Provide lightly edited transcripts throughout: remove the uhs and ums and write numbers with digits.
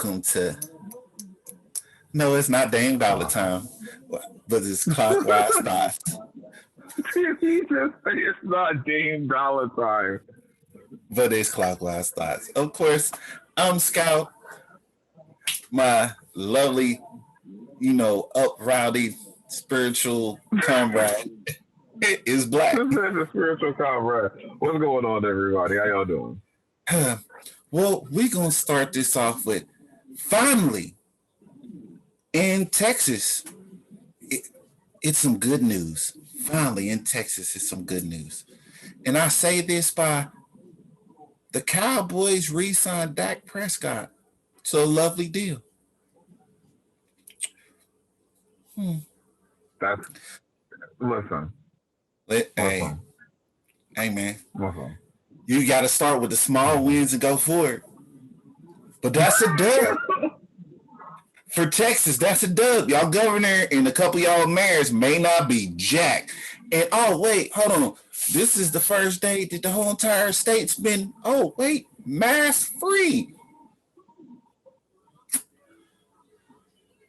welcome to. No, it's not Dame Dollar time, but it's Clockwise Thoughts. He just say it's not Dame Dollar time. But it's Clockwise Thoughts. Of course, I'm Scout. My lovely, up rowdy spiritual comrade is Black. This is a spiritual comrade. What's going on, everybody? How y'all doing? Well, we're going to start this off with finally in Texas. It's some good news. Finally in Texas, it's some good news. And I say this by the Cowboys re-signed Dak Prescott. So a lovely deal. That's listen. Hey, man. Listen. You got to start with the small wins and go forward. But that's a dub. For Texas, that's a dub. Y'all governor and a couple of y'all mayors may not be jack. And wait, hold on. This is the first day that the whole entire state's been, mask free.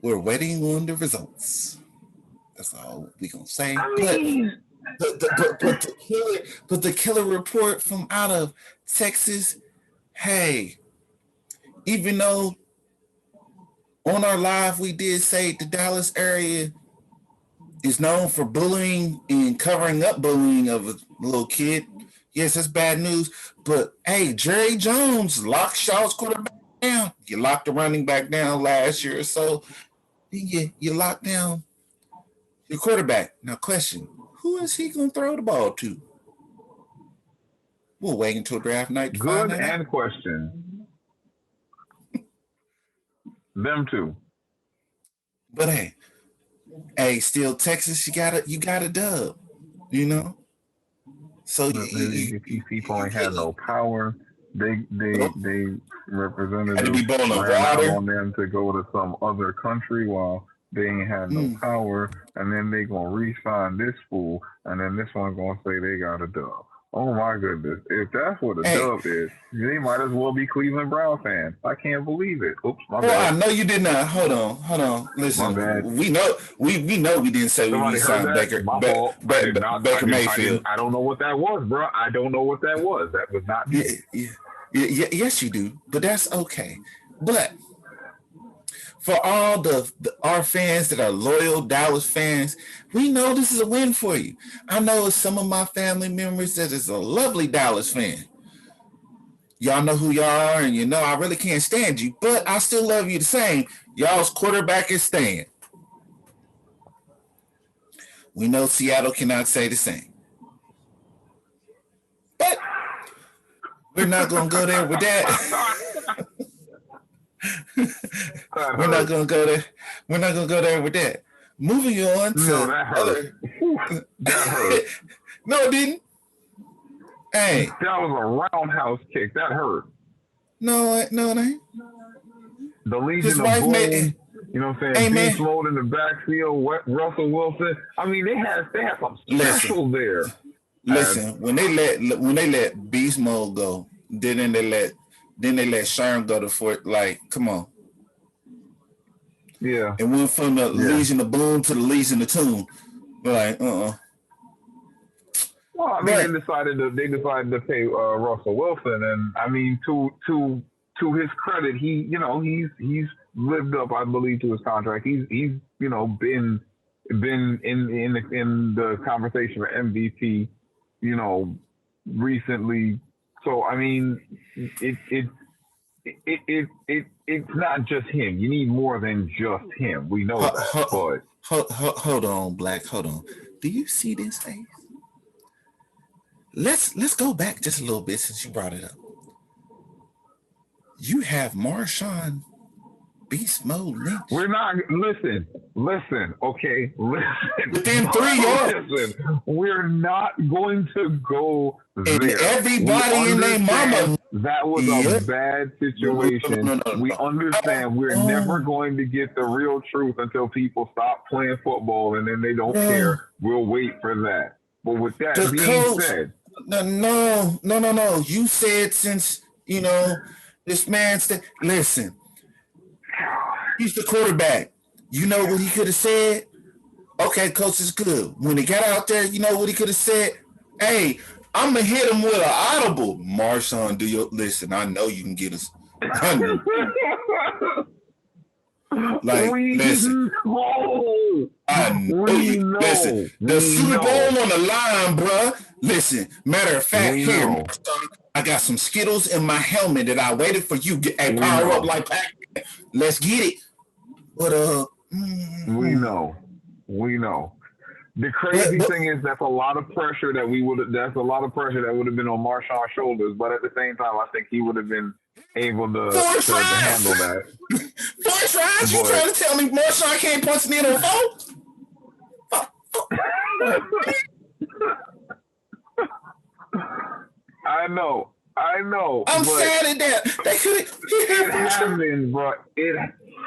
We're waiting on the results. That's all we gonna say. But the killer report from out of Texas, hey, even though on our live we did say the Dallas area is known for bullying and covering up bullying of a little kid. Yes, that's bad news. But hey, Jerry Jones locked Shaw's quarterback down. You locked the running back down last year or so. You locked down your quarterback. Now, question: who is he going to throw the ball to? We'll wait until draft night. To Good and question. Them two. But hey, still Texas. You got a dub. So these people ain't had no power. They representatives ran out on them to go to some other country while they ain't had no power, and then they gonna re-sign this fool, and then this one gonna say they got a dub. Oh my goodness! If that's what a dub is, they might as well be Cleveland Brown fans. I can't believe it. Oops, my bad. I know you did not. Hold on. Listen, we know we didn't say we re-signed Baker Mayfield. I don't know what that was, bro. I don't know what that was. That was not me. Yeah, yes, you do, but that's okay. But for all our fans that are loyal Dallas fans, we know this is a win for you. I know some of my family members that is a lovely Dallas fan. Y'all know who y'all are, and I really can't stand you, but I still love you the same. Y'all's quarterback is staying. We know Seattle cannot say the same. But we're not going to go there with that. We're not going to go there. We're not going to go there with that. Moving on to that hurt. That hurt. No, it didn't. Hey, that was a roundhouse kick. That hurt. No, it ain't. The Legion of Boom. You know what I'm saying? Beast Mode in the backfield. Russell Wilson. I mean, they have some specials there. Listen, when they let Beast Mode go, then they let Sherm go to Fort. Like, come on. Yeah. And went from the Legion of Boom to the Legion of Tune. Like, Well, I mean, they decided to pay Russell Wilson, and I mean, to his credit, he's lived up, I believe, to his contract. He's been in the conversation for MVP, recently. So I mean, it's not just him. You need more than just him. We know that. But hold on, Black. Hold on. Do you see this face? Let's go back just a little bit since you brought it up. You have Marshawn Beast Mode Lynch. We're not listen, okay, listen. Within 3 yards. Listen, we're not going to go and there. Everybody in their mama. That was a bad situation. No. We understand we're never going to get the real truth until people stop playing football, and then they don't care. We'll wait for that. But with that being said, no. You said since this man said, listen. He's the quarterback. You know what he could have said? Okay, coach is good. When he got out there, you know what he could have said? Hey, I'm gonna hit him with an audible. Marshawn, do your listen. I know you can get us. Like, listen. I know you. Listen, the Super Bowl on the line, bruh. Listen, matter of fact, here, Marshawn, I got some Skittles in my helmet that I waited for you. Hey, power up like Pac-Man. Let's get it. But we know. The crazy thing is that's a lot of pressure that would have been on Marshawn's shoulders, but at the same time, I think he would have been able to handle that. 4 tries? You trying to tell me Marshawn can't punch me in the phone? I know. I'm sad at that. They could have. It happened, bro.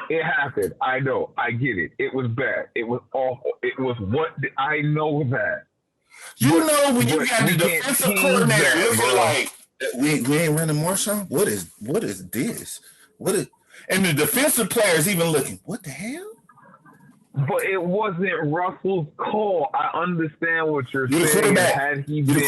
It happened. I know. I get it. It was bad. It was awful. It was I know that. You know when you got the defensive coordinator looking like we ain't running Marshawn. What is this? And the defensive players even looking. What the hell? But it wasn't Russell's call. I understand what you're saying. Had he been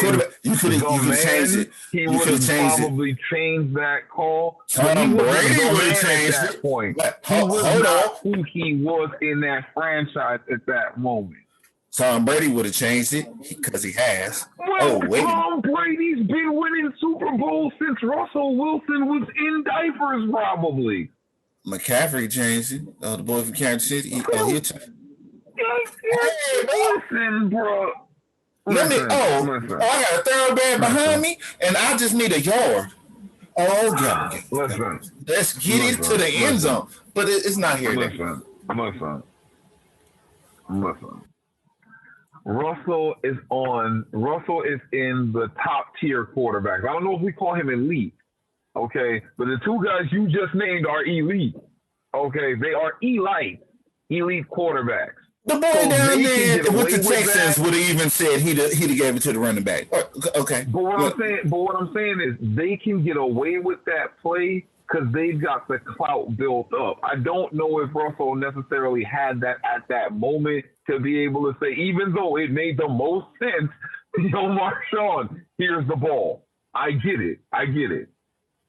you could have changed it. He would have probably changed that call. Tom Brady would have changed at that point. Hold on. Who he was in that franchise at that moment. Tom Brady would have changed it because he has. Well, Tom Brady's been winning Super Bowls since Russell Wilson was in diapers, probably. McCaffrey changed it. The boy from Kansas City. He'll change. Listen, bro. I got a thoroughbred behind me, and I just need a yard. God. Listen. Let's get it to the end zone. But it's not here. Listen. Russell is in the top tier quarterbacks. I don't know if we call him elite. Okay, but the 2 guys you just named are elite. Okay, they are elite quarterbacks. The boy down there with the Texans would have even said he'd have gave it to the running back. Okay, but what I'm saying is they can get away with that play because they've got the clout built up. I don't know if Russell necessarily had that at that moment to be able to say, even though it made the most sense, Marshawn, here's the ball. I get it.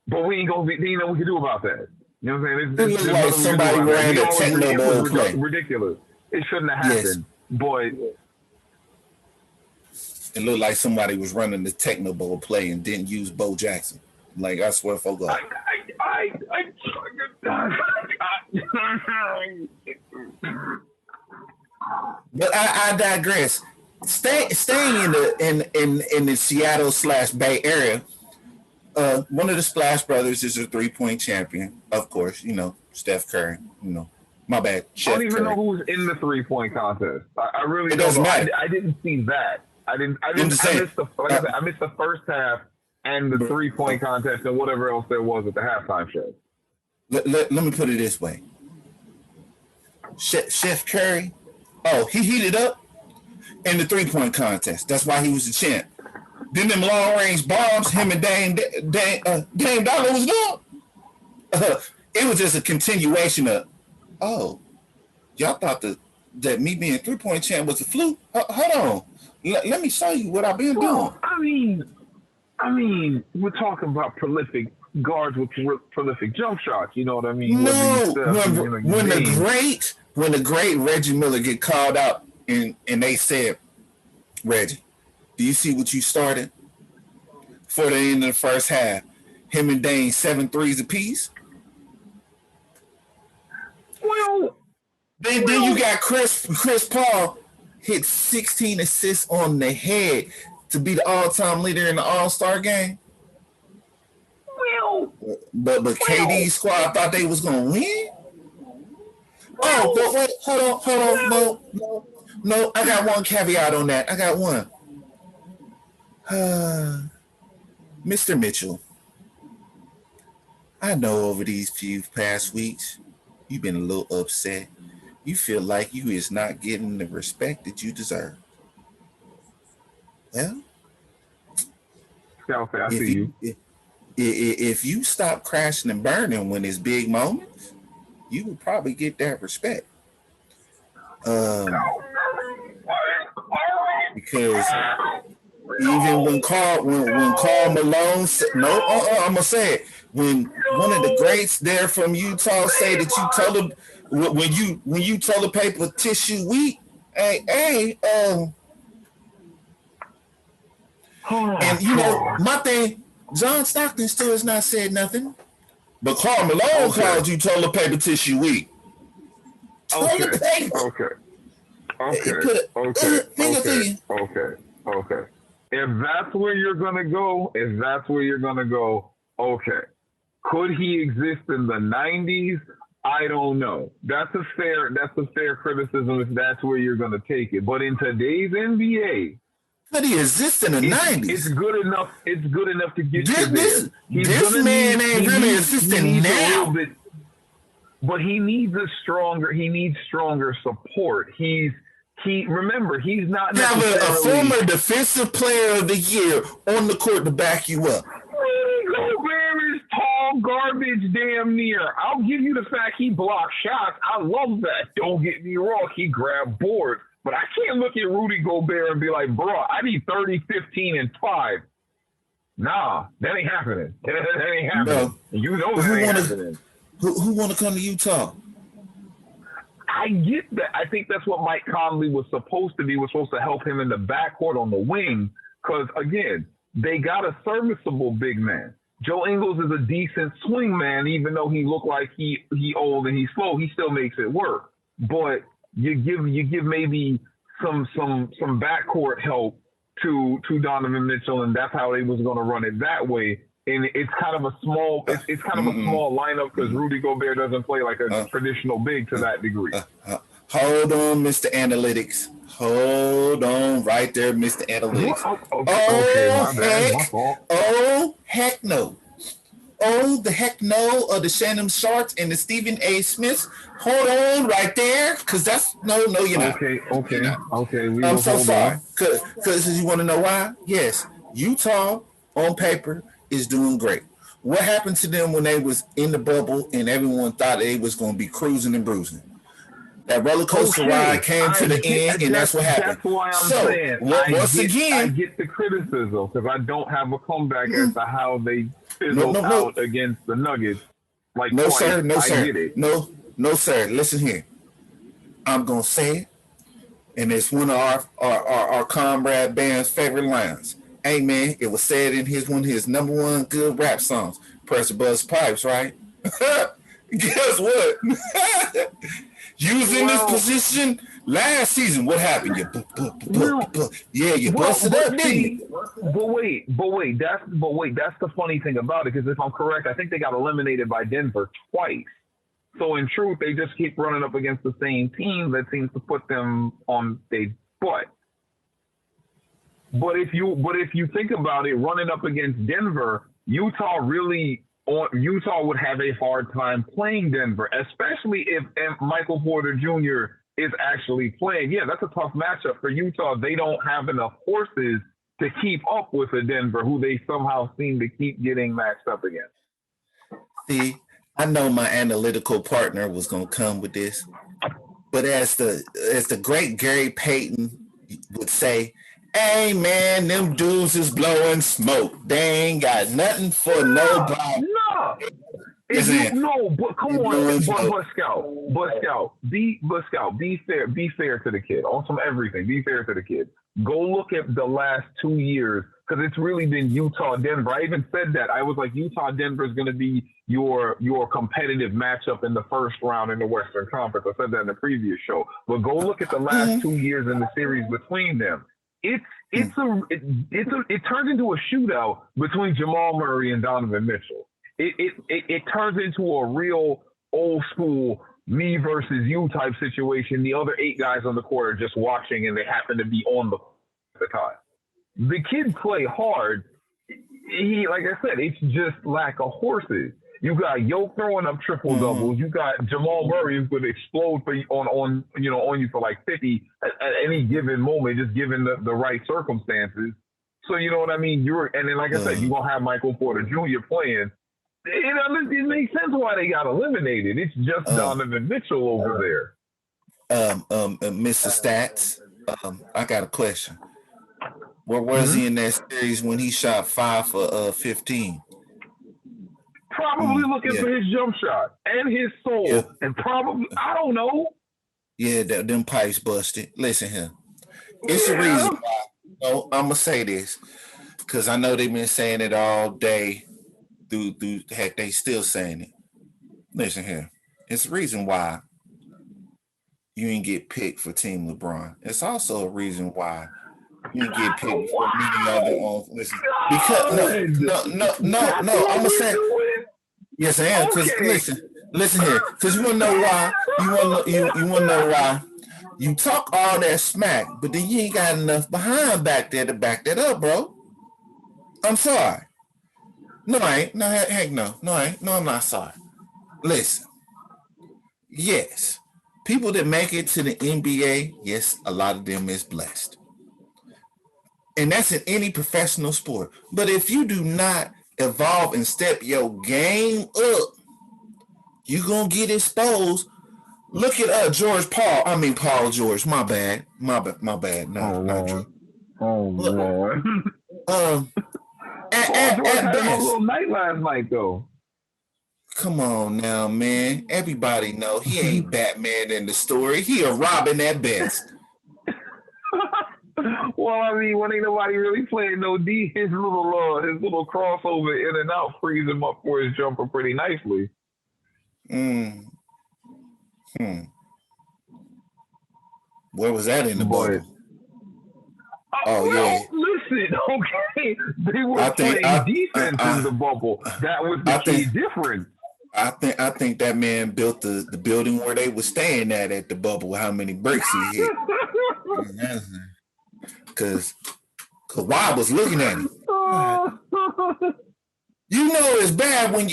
But we ain't gonna be, ain't nothing we can do about that. You know what I'm saying? It looked like somebody ran a Techno Bowl play. Ridiculous. It shouldn't have happened. Yes. Boy. It looked like somebody was running the Techno Bowl play and didn't use Bo Jackson. Like, I swear for God. But I digress. Staying in the Seattle / Bay Area. One of the Splash Brothers is a 3-point champion, of course. Steph Curry. My bad. I don't even know who's in the 3-point contest. I really don't know. I didn't see that. I missed the first half and the 3-point contest and whatever else there was at the halftime show. Let me put it this way. Chef Curry, he heated up in the 3-point contest. That's why he was the champ. Then them long range bombs, him and Dame Dollar was doing. It was just a continuation of, y'all thought that me being 3-point champ was a fluke? Hold on, let me show you what I've been doing. I mean, we're talking about prolific guards with prolific jump shots. You know what I mean? No, when the great Reggie Miller get called out and they said, Reggie, do you see what you started? For the end of the first half, him and Dane 7 threes apiece. Well, then you got Chris Paul hit 16 assists on the head to be the all-time leader in the All-Star game. But KD's squad thought they was gonna win. But wait, hold on, no. I got one caveat on that. I got one. Mr. Mitchell, I know over these few past weeks, you've been a little upset. You feel like you is not getting the respect that you deserve. Well, I see you. If you stop crashing and burning when it's big moments, you would probably get that respect. Um, because even when Karl Malone said, no, I'm gonna say it. When one of the greats there from Utah say that you told when you toilet paper tissue weak, hey, and you know my thing, John Stockton still has not said nothing, but Karl Malone called you toilet paper tissue weak. Toilet paper. Okay. If that's where you're gonna go, okay. Could he exist in the 90s? I don't know. That's a fair criticism if that's where you're gonna take it. But in today's NBA, could he exist in the 90s? It's good enough. It's good enough to get you there. This man ain't really existing now. But he needs stronger support. Remember, he's not necessarily a former defensive player of the year on the court to back you up. Rudy Gobert is tall garbage damn near. I'll give you the fact he blocked shots. I love that. Don't get me wrong. He grabbed boards. But I can't look at Rudy Gobert and be like, bro, I need 30, 15, and 5. Nah, that ain't happening. That ain't happening. No. You know that ain't happening. Who want to come to Utah? I get that. I think that's what Mike Conley was supposed to be. Was supposed to help him in the backcourt on the wing. Because, again, they got a serviceable big man. Joe Ingles is a decent swing man, even though he looked like he old and he's slow. He still makes it work. But you give maybe some backcourt help to Donovan Mitchell, and that's how they was going to run it that way. And it's kind of a small small lineup because Rudy Gobert doesn't play like a traditional big to that degree. Hold on, Mr. Analytics. Hold on right there, Mr. Analytics. Heck no. Oh, the heck no of the Shannon Sharps and the Stephen A. Smiths. Hold on right there, because that's no, you're not. Okay. I'm so sorry. Because you want to know why? Yes, Utah on paper is doing great. What happened to them when they was in the bubble and everyone thought they was going to be cruising and bruising? That roller coaster ride came to the end, and that's what happened. That's why I'm saying. I get the criticism because I don't have a comeback as to how they fizzled out against the Nuggets. Like no, twice. Sir. No, I sir. get it. No, sir. Listen here. I'm gonna say it, and it's one of our comrade band's favorite lines. Hey man, it was said in one of his number one good rap songs, Pressure Buzz Pipes, right? Guess what? Using this position last season, what happened? You busted up, didn't you? But wait, that's the funny thing about it, because if I'm correct, I think they got eliminated by Denver twice. So in truth, they just keep running up against the same team that seems to put them on their butt. But if you think about it, running up against Denver, Utah would have a hard time playing Denver, especially if Michael Porter Jr. is actually playing. Yeah, that's a tough matchup for Utah. They don't have enough horses to keep up with the Denver, who they somehow seem to keep getting matched up against. See, I know my analytical partner was going to come with this, but as the great Gary Payton would say, hey man, them dudes is blowing smoke. They ain't got nothing for nobody. No. But come on, Scout, be fair to the kid on some everything. Be fair to the kid. Go look at the last 2 years, because it's really been Utah Denver. I even said that. I was like, Utah Denver is going to be your competitive matchup in the first round in the Western Conference. I said that in the previous show. But go look at the last 2 years in the series between them. It turns into a shootout between Jamal Murray and Donovan Mitchell. It turns into a real old school me versus you type situation. The other 8 guys on the court are just watching, and they happen to be on the time. The kids play hard. Like I said, it's just lack of horses. You got Yoke throwing up triple doubles. You got Jamal Murray who could explode on you for like 50 at any given moment, just given the right circumstances. So you know what I mean. And then like I said, you're gonna have Michael Porter Jr. playing. It makes sense why they got eliminated. It's just Donovan Mitchell over there. Mr. Stats, I got a question. Where was he in that series when he shot 5 for 15? Probably looking for his jump shot and his soul, and probably I don't know. Yeah, them pipes busted. Listen here, it's the reason why. No, I'm gonna say this because I know they've been saying it all day. Through heck, they still saying it. Listen here, it's the reason why you didn't get picked for Team LeBron. It's also a reason why you didn't get picked for many other ones. Listen, because no. I'm gonna say yes, I am. Because listen here. Because you wanna know why? You wanna know why? You talk all that smack, but then you ain't got enough behind back there to back that up, bro. I'm sorry. No, I ain't. No, heck no. No, I ain't. No, I'm not sorry. Listen. Yes. People that make it to the NBA, yes, a lot of them is blessed. And that's in any professional sport. But if you do not evolve and step your game up, you're going to get exposed. Look at Paul George. My bad. No, not George. Lord. At had a little night last night, though. Come on now, man. Everybody know he ain't Batman in the story. He a Robin at best. Well, I mean, when ain't nobody really playing no D, his little crossover in and out frees him up for his jumper pretty nicely. Where was that in the bubble? Yeah. Listen, okay. They were playing defense in the bubble. That was the key difference. I think that man built the building where they were staying at the bubble. How many bricks he hit? Because Kawhi was looking at him. You know it's bad when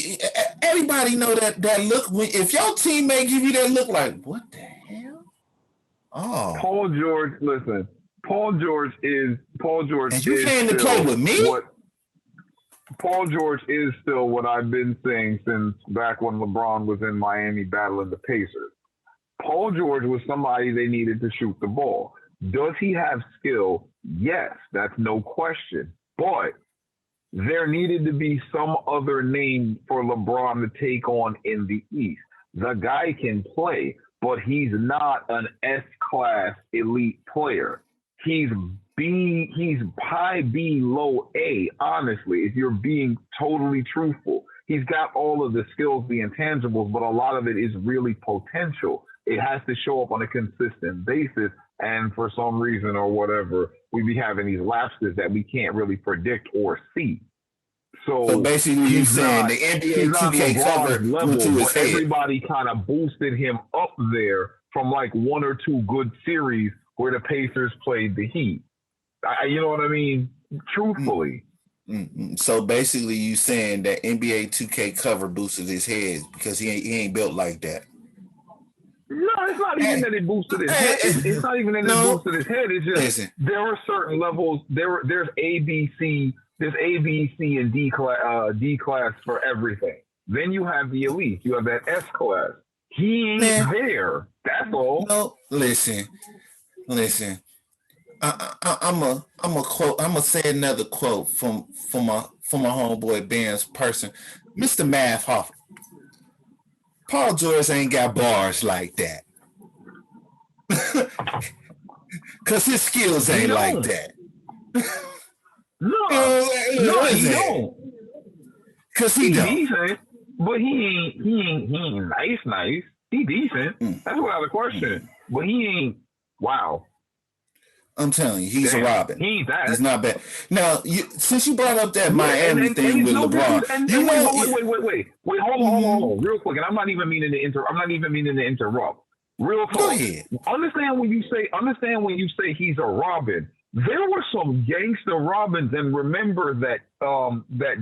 everybody know that look. If your teammate give you that look, like what the hell? Oh, Paul George. Listen, Paul George. And you came to play with me. Paul George is still what I've been saying since back when LeBron was in Miami battling the Pacers. Paul George was somebody they needed to shoot the ball. Does he have skill? Yes, that's no question. But there needed to be some other name for LeBron to take on in the East. The guy can play, but he's not an S-class elite player. He's high B, low A, honestly, if you're being totally truthful. He's got all of the skills, the intangibles, but a lot of it is really potential. It has to show up on a consistent basis, and for some reason or whatever, we be having these lapses that we can't really predict or see. So basically, you're saying the NBA 2K cover level, to his head. Everybody kind of boosted him up there from like one or two good series where the Pacers played the Heat. You know what I mean? Truthfully. So basically, you saying that NBA 2K cover boosted his head because he ain't built like that. No, it's not even that it boosted his head. It's not even that it boosted his head. It's just there are certain levels. There's A, B, C. There's A, B, C, and D class for everything. Then you have the elite. You have that S class. He ain't there. That's all. No, listen. I'm a quote. I'm gonna say another quote from my homeboy Ben's person, Mr. Math Hoffer. Paul George ain't got bars like that, cause his skills ain't like that. No, he don't. Cause he don't. Decent, but he ain't nice. He decent. That's without a question. But he ain't. Wow. I'm telling you, he's a Robin. He ain't that. He's not bad. Now, since you brought up that Miami thing with LeBron, wait, hold on, real quick. And I'm not even meaning to interrupt. Real quick. Go ahead. Understand when you say he's a Robin. There were some gangster Robins, and remember that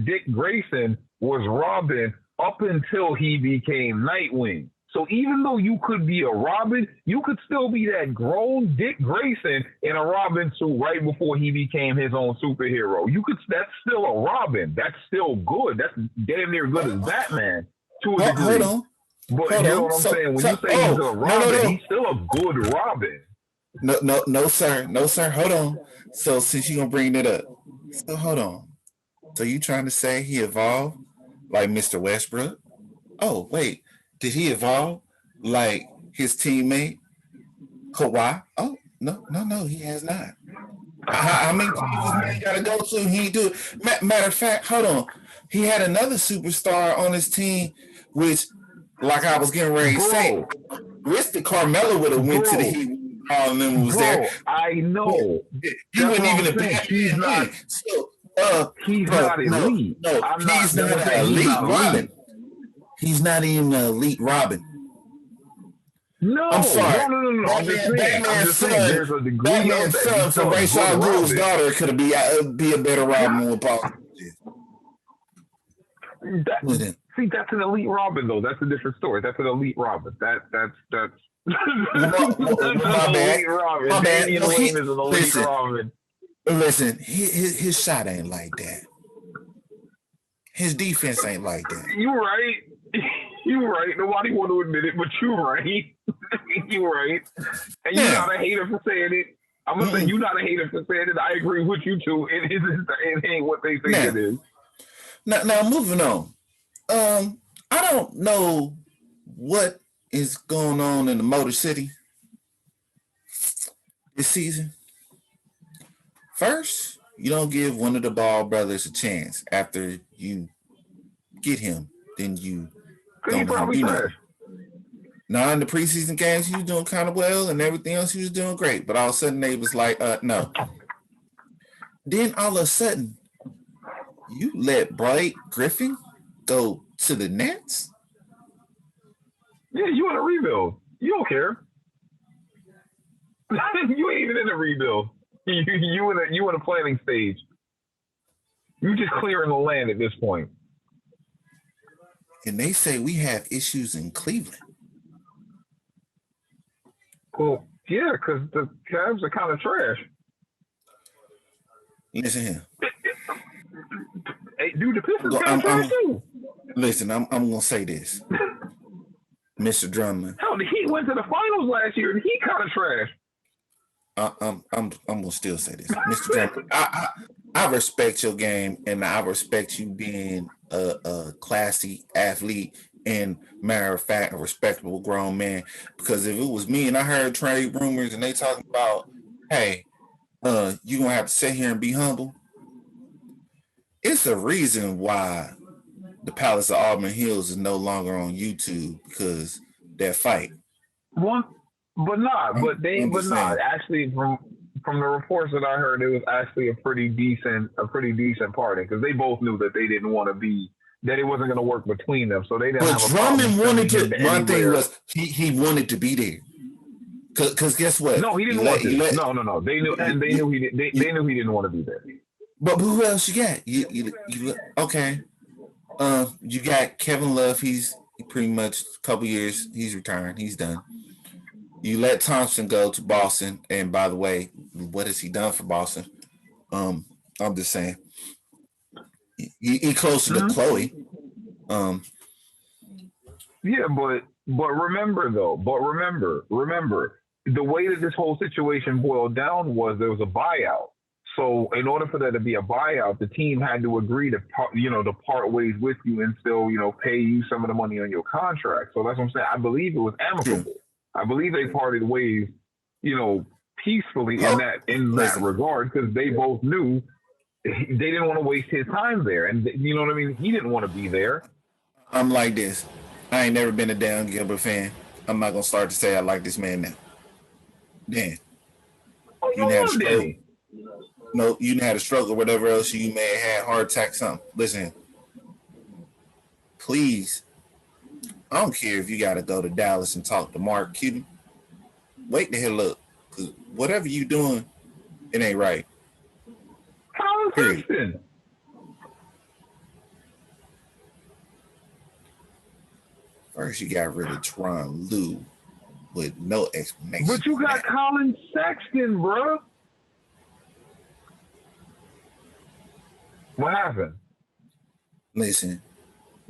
Dick Grayson was Robin up until he became Nightwing. So even though you could be a Robin, you could still be that grown Dick Grayson in a Robin suit right before he became his own superhero. That's still a Robin. That's still good. That's damn near good as Batman to a degree. Hold on. But you know what I'm saying? When you say he's a Robin, he's still a good Robin. No, sir. Hold on. So since you're gonna bring it up, so hold on. So you trying to say he evolved like Mr. Westbrook? Oh, wait. Did he evolve like his teammate Kawhi? Oh, no, he has not. How many teams this man got to go to? He ain't do it. Matter of fact, hold on. He had another superstar on his team, which, like I was getting ready to say, wish that Carmelo would have went to the Heat. All of them was there. I know. He wasn't even a bad. He's not. So, he's not elite. No, he's not an elite Robin. He's not even an elite Robin. No, I'm sorry. No. Batman's son, from Ra's al Ghul's daughter could be a better Robin than Paul. See, that's an elite Robin, though. That's a different story. That's an elite Robin. That's my bad. Robin. My bad. Damian Wayne is an elite Robin. Listen, his shot ain't like that. His defense ain't like that. You're right. Nobody want to admit it, but you're right. You're right. And you're not a hater for saying it. I'm gonna say you're not a hater for saying it. I agree with you too. It ain't what they think it is. Now moving on. I don't know what is going on in the Motor City this season. First, you don't give one of the Ball brothers a chance. After you get him, then you don't do nothing. Now in the preseason games, he was doing kind of well, and everything else he was doing great. But all of a sudden, they was like, no. Then all of a sudden, you let Blake Griffin go to the Nets? Yeah, you want a rebuild. You don't care. You ain't even in a rebuild. You in a planning stage. You just clearing the land at this point. And they say we have issues in Cleveland. Well, yeah, because the Cavs are kind of trash. Listen here. Hey, dude, the Pistons kind of trash too. Listen, I'm gonna say this, Mr. Drummond. Hell, the Heat went to the finals last year, and he kind of trash. I'm gonna still say this, Mr. Drummond. I respect your game, and I respect you being a classy athlete and, matter of fact, a respectable grown man. Because if it was me and I heard trade rumors and they talking about, hey, you gonna have to sit here and be humble. It's a reason why the Palace of Auburn Hills is no longer on YouTube, because that fight. Actually, from the reports that I heard, it was actually a pretty decent party, because they both knew that they didn't want to be, that it wasn't going to work between them, so they didn't. But Drummond wanted to. One thing was he wanted to be there. Because guess what? No, he didn't want to. No. They knew, and they knew he didn't want to be there. But who else you got? You okay? You got Kevin Love. He's pretty much a couple years. He's retiring. He's done. You let Thompson go to Boston, and by the way, what has he done for Boston? I'm just saying. He closer to Chloe. Yeah, but remember though. Remember the way that this whole situation boiled down was there was a buyout. So in order for there to be a buyout, the team had to agree to part ways with you and still, pay you some of the money on your contract. So that's what I'm saying. I believe it was amicable. I believe they parted ways, peacefully in that regard, because they both knew they didn't want to waste his time there. And you know what I mean? He didn't want to be there. I'm like this. I ain't never been a Dan Gilbert fan. I'm not going to start to say I like this man now. Dan. Oh, you had a stroke. No, you had a stroke or whatever else you may have had, heart attack, something. Listen, please, I don't care if you got to go to Dallas and talk to Mark Cuban. Wake the hell up, because whatever you doing, it ain't right. Colin Sexton. First, you got rid of Teron Lue with no explanation. But you got Colin Sexton, bro. What happened? Listen,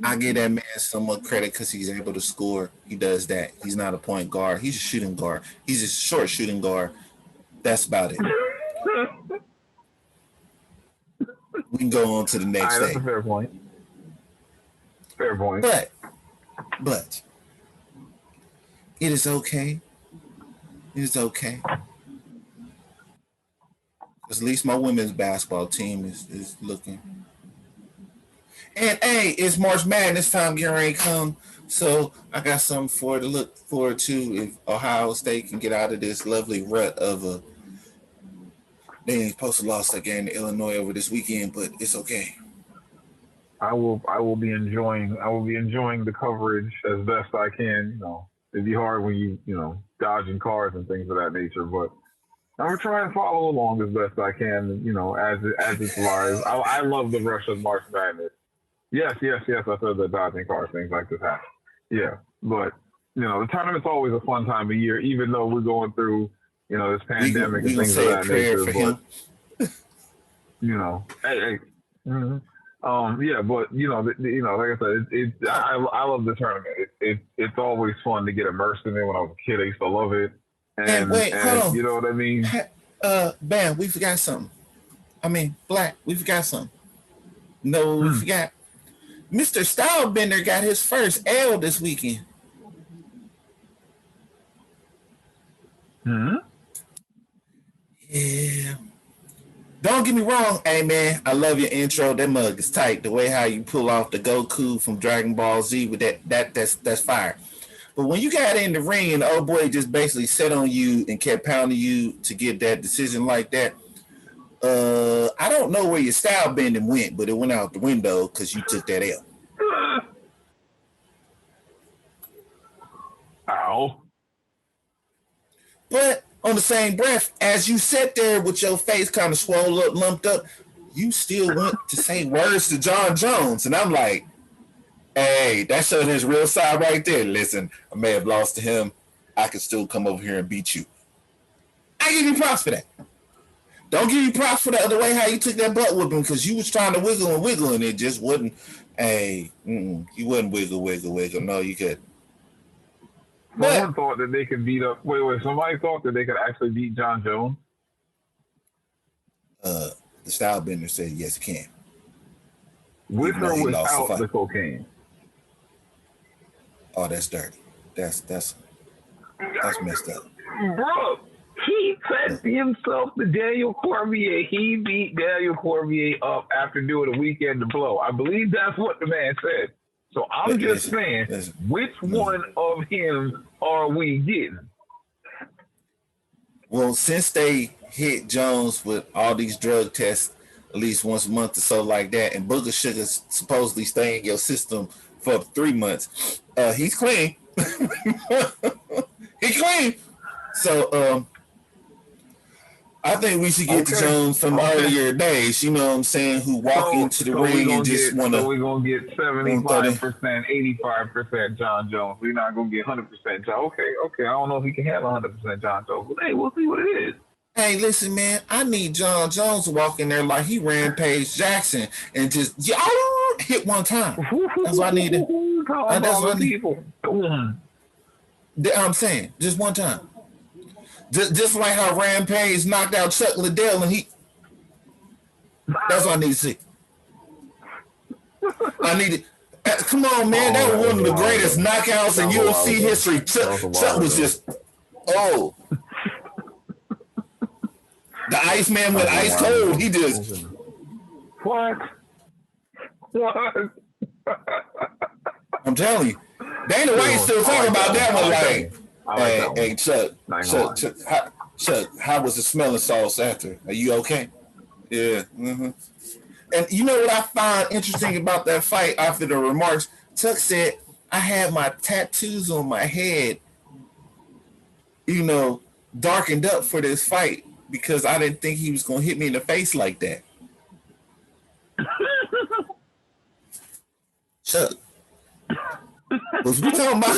I give that man somewhat credit because he's able to score. He does that. He's not a point guard. He's a shooting guard. He's a short shooting guard. That's about it. We can go on to the next All right, day. that's a fair point. Fair point. But it is okay. It is okay. At least my women's basketball team is looking. And hey, it's March Madness time getting ready to come. So I got something for to look forward to if Ohio State can get out of this lovely rut of a they ain't supposed to lost that game to Illinois over this weekend, but it's okay. I will be enjoying the coverage as best I can. You know, it'd be hard when you dodging cars and things of that nature, but I'm gonna try and follow along as best I can. You know, as it's live. I love the rush of March Madness. Yes. I said the dodging cars things like this happen. Yeah, but the tournament's always a fun time of year, even though we're going through this pandemic and things of that nature. But hey. Mm-hmm. Yeah, but like I said, I love the tournament. It's always fun to get immersed in it. When I was a kid, I used to love it. And hold on. You know what I mean? Bam, we forgot something. I mean, Black, we forgot something. No, we forgot. Mr. Stylebender got his first L this weekend. Yeah. Don't get me wrong, hey man, I love your intro. That mug is tight. The way how you pull off the Goku from Dragon Ball Z with that's fire. But when you got in the ring and the old boy just basically sat on you and kept pounding you to get that decision like that, I don't know where your style bending went, but it went out the window because you took that L. Ow. But on the same breath, as you sat there with your face kind of swollen up, lumped up, you still went to say words to John Jones. And I'm like, hey, that showed his real side right there. Listen, I may have lost to him. I could still come over here and beat you. I give you props for that. Don't give you props for the other way how you took that butt whipping because you was trying to wiggle and it just wouldn't. Hey, you wouldn't wiggle. No, you couldn't. Someone thought that they could beat up. Wait. Somebody thought that they could actually beat John Jones. The Stylebender said yes, he can. With or without the cocaine. Oh, that's dirty. That's messed up. Bro, he said himself to Daniel Cormier. He beat Daniel Cormier up after doing a weekend to blow. I believe that's what the man said. So I'm just saying, which one of him are we getting? Well, since they hit Jones with all these drug tests at least once a month or so like that, and booger sugars supposedly stay in your system for 3 months, he's clean. He's clean. So I think we should get to Jones from earlier days, you know what I'm saying, who walk into the ring and just want to... So we're going to get 75%, 85% John Jones. We're not going to get 100% John. Okay. I don't know if he can have 100% John Jones, but hey, we'll see what it is. Hey, listen, man, I need John Jones to walk in there like he Rampage Jackson and just hit one time. That's what I need. That's what I need. I'm saying, just one time. Just like how Rampage knocked out Chuck Liddell and that's what I need to see. I need it. Come on, man. That was one of the greatest knockouts in UFC history. Chuck was just, The Iceman went ice cold. He just. What? I'm telling you. Dana White still talking about that one like, hey, Chuck, how was the smelling sauce after? Are you okay? Yeah. Mm-hmm. And you know what I find interesting about that fight after the remarks? Chuck said, I had my tattoos on my head, darkened up for this fight because I didn't think he was going to hit me in the face like that. Chuck. Was we talking about?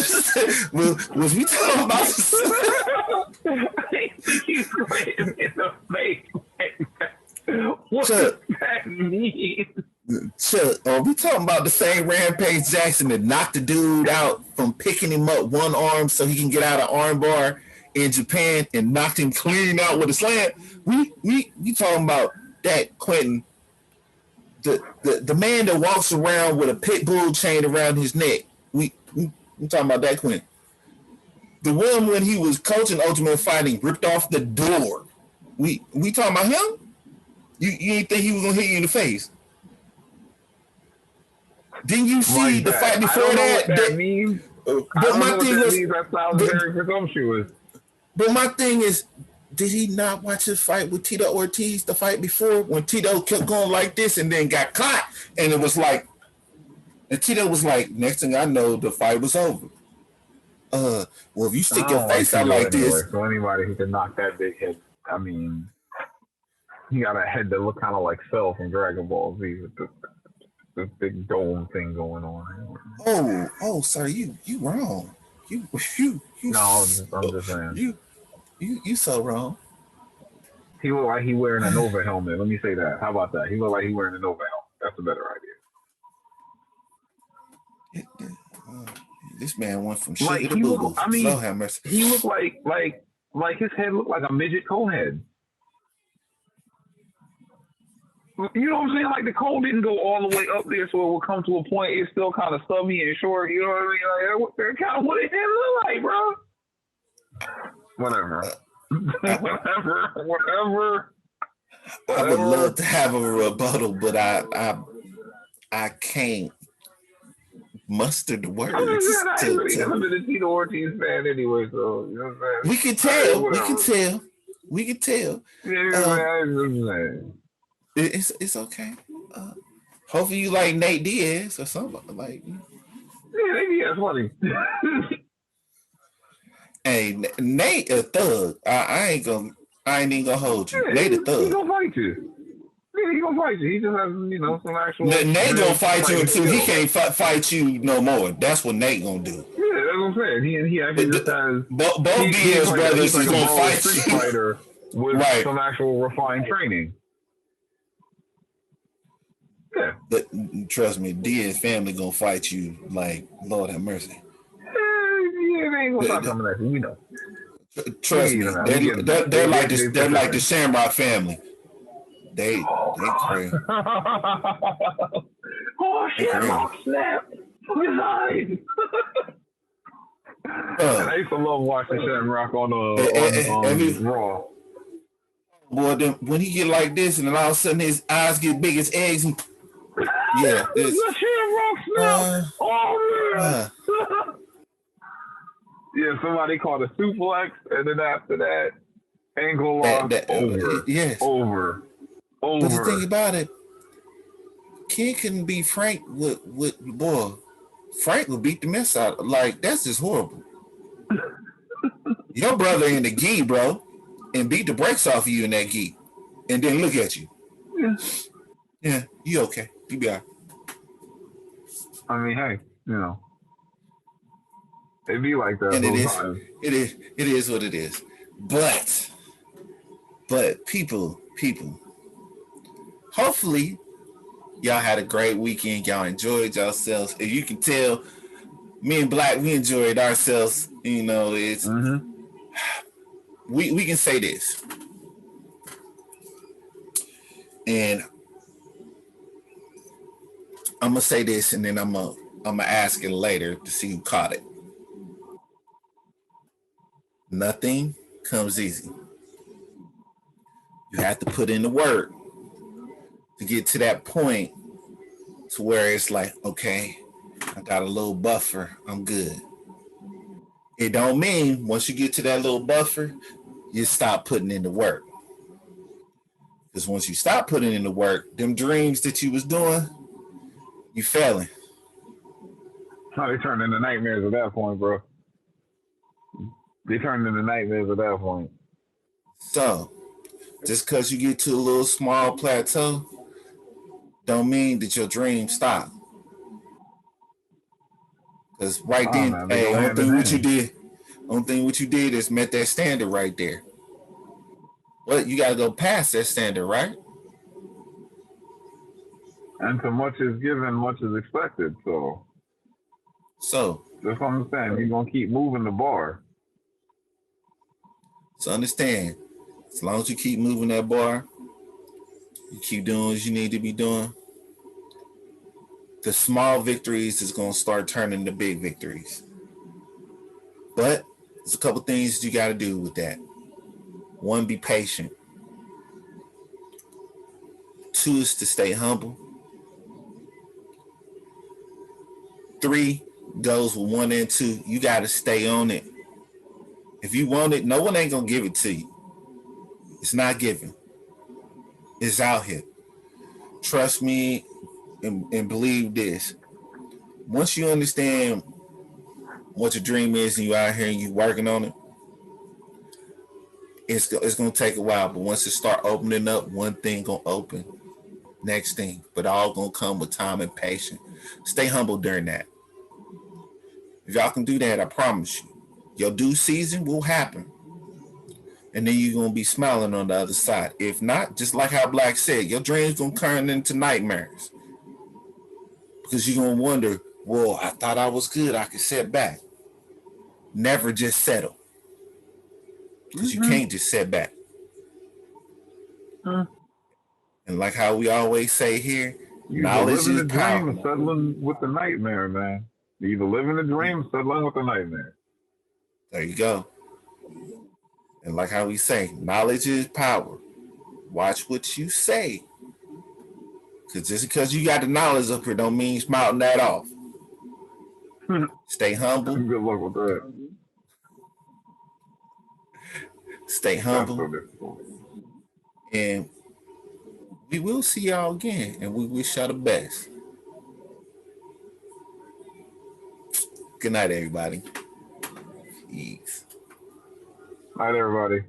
was we talking about? He's going in the face. What Chuck, does that mean? Chuck, are we talking about the same Rampage Jackson that knocked the dude out from picking him up one arm so he can get out of armbar in Japan and knocked him clean out with a slam? We talking about that Quentin, the man that walks around with a pit bull chain around his neck. We talking about that Quentin. The one when he was coaching Ultimate Fighting ripped off the door. We talking about him? You didn't think he was gonna hit you in the face? Didn't you see Like the that. fight before I don't know that? what that means. But I don't my know what thing that was, means. That sounds very presumptuous. but my thing is, did he not watch his fight with Tito Ortiz the fight before when Tito kept going like this and then got caught and it was like, and Tito was like, next thing I know, the fight was over. Well, if you stick your face out like this, so anybody who can knock that big head, I mean, he got a head that looked kind of like Cell from Dragon Ball Z with this big dome thing going on. oh, sir, you wrong. You No, I'm just saying. You so wrong. He looked like he wearing a Nova helmet. Let me say that. How about that? He looked like he wearing a Nova helmet. That's a better idea. This man went from shit Like to he boo looked, I mean, Lord have mercy. he looked like his head looked like a midget co-head. You know what I'm saying? Like the cone didn't go all the way up there, so it would come to a point. It's still kind of stubby and short. You know what I mean? Like that's kind of what it look like, bro. Whatever. Whatever. I would love to have a rebuttal, but I can't muster the words. I'm been a Tito Ortiz fan anyway, so you know what I'm saying? We can tell. Yeah, It's okay. Hopefully you like Nate Diaz or something like. Yeah, that's funny. Hey, Nate a thug. I ain't even gonna hold you. Yeah, Nate a thug. He gonna fight you. Yeah, he gonna fight you. He just has, some actual. Nate gonna fight you until he can't fight you no more. That's what Nate gonna do. Yeah, that's what I'm saying. He actually just has. Both Diaz brothers is gonna fight street you. fighter with some actual refined training. Yeah. But trust me, Diaz family gonna fight you like Lord have mercy. Yeah, they ain't gonna stop coming at you. We know. Trust me, they're like this. They're like the Shamrock family. They crazy. Oh, Shamrock snap! Resign. I used to love watching Shamrock on Raw. Boy, then when he get like this, and then all of a sudden his eyes get big as eggs. Yeah, it's Shamrock snap. Oh man. Yeah, somebody called a suplex, and then after that, ankle lock, over. Yes. Over. But the thing about it, Ken couldn't beat Frank with boy. Frank would beat the mess out. Like, that's just horrible. Your brother in the gi, bro, and beat the brakes off of you in that gi. And then look at you. Yeah, you okay. You be all right. I mean, hey, it be like that. And it is what it is. But people, hopefully y'all had a great weekend. Y'all enjoyed yourselves. If you can tell, me and Black, we enjoyed ourselves. It's we can say this. And I'm gonna say this, and then I'm gonna ask it later to see who caught it. Nothing comes easy. You have to put in the work to get to that point to where it's like, okay, I got a little buffer, I'm good. It don't mean once you get to that little buffer, you stop putting in the work. Because once you stop putting in the work, them dreams that you was doing, you failing. How they turn into nightmares at that point, bro. They turn into nightmares at that point. So, just because you get to a little small plateau, don't mean that your dreams stop. Because right Oh then, man, they hey, go hand in hand. only thing what you did is met that standard right there. But you gotta go past that standard, right? And to much is given, much is expected. So So, that's what I'm saying. You're gonna keep moving the bar. so understand, as long as you keep moving that bar, you keep doing what you need to be doing, the small victories is gonna start turning to big victories. But there's a couple things you gotta do with that. One, be patient. Two is to stay humble. Three goes with one and two. You gotta stay on it. If you want it, no one ain't gonna give it to you. It's not given. It's out here. Trust me and believe this. Once you understand what your dream is and you out here and you working on it, it's gonna take a while. But once it start opening up, one thing gonna open, next thing. But all gonna come with time and patience. Stay humble during that. If y'all can do that, I promise you, your due season will happen. And then you're gonna be smiling on the other side. If not, just like how Black said, your dreams gonna turn into nightmares. Because you're gonna wonder, well, I thought I was good, I could set back. Never just settle. Because you can't just set back. And like how we always say here, You either knowledge living is the dream or power. settling with the nightmare, man. You either living the dream or settling with the nightmare. There you go. And like how we say, knowledge is power. Watch what you say. Because just because you got the knowledge up here don't mean spouting that off. Stay humble. Good luck with that. Stay That's so humble. difficult. And we will see y'all again. And we wish y'all the best. Good night, everybody. Peace. Night, everybody.